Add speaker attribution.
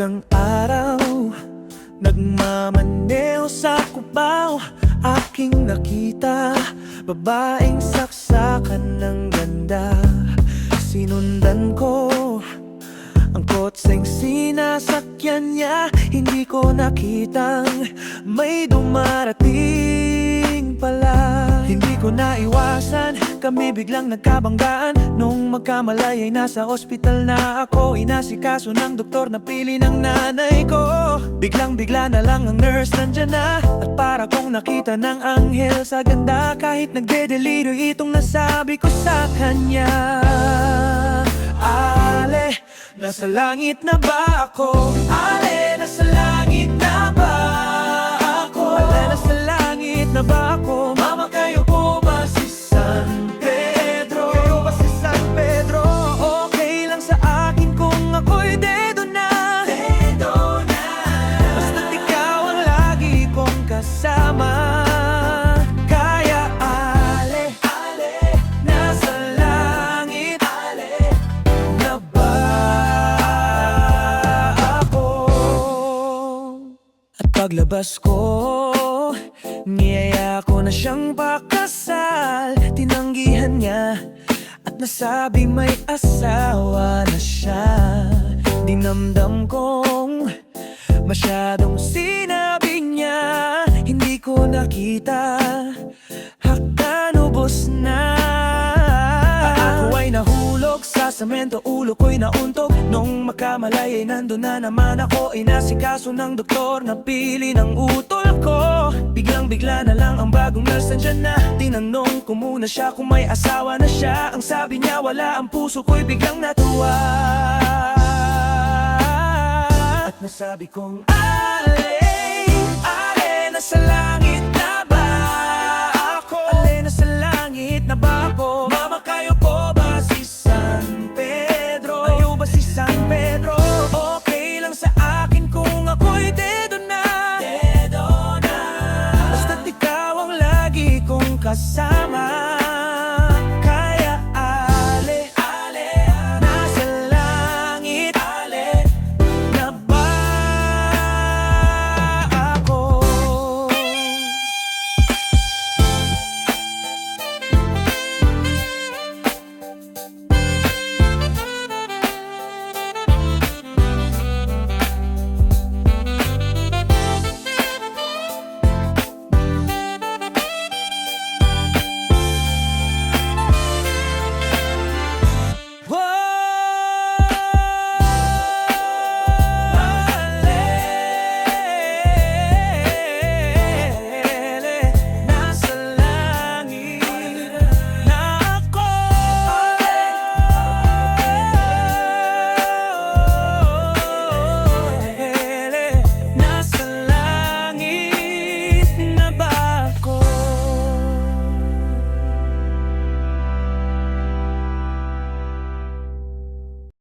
Speaker 1: Isang araw, nagmamaneho sa Cubao, aking nakita babaeng saksakan ng ganda. Sinundan ko ang kotseng sinasakyan niya. Hindi ko nakitang may dumarating pala. Hindi ko naiwasan, kami biglang nagkabanggaan. Nung magkamalay ay nasa ospital na ako. Inasikaso ng doktor na pili ng nanay ko. Biglang-bigla na lang ang nurse nandyan na. At para kong nakita ng anghel sa ganda. Kahit nagde-delirio itong nasabi ko sa kanya. Ale, nasa langit na ba ako? Ale, nasa langit na ba ako? Ale, nasa langit na ba ako? Mama, kayo po ba si San Pedro? Kayo ba si San Pedro? Okay lang sa akin kung ako'y dedo na. Dedo na. Basta't ikaw ang lagi kong kasama. Kaya ale, ale, nasa langit, ale, na ba ako? At paglabas ko, niyaya ko na siyang pakasal. Tinanggihan niya at nasabi may asawa na siya. Dinamdam kong masyadong sinabi niya. Hindi ko nakita hanggang ubos na. Ako ay nahulog sa semento, ulo ko'y nauntog. Nung makamalay ay nandun na naman ako. Inasikaso ng doktor na pili ng utol ko. Biglang-bigla na lang ang bagong nurse nandyan na. Tinanong ko muna siya kung may asawa na siya. Ang sabi niya wala, ang puso ko'y biglang natuwa. At nasabi kong ale, ale, nasa langit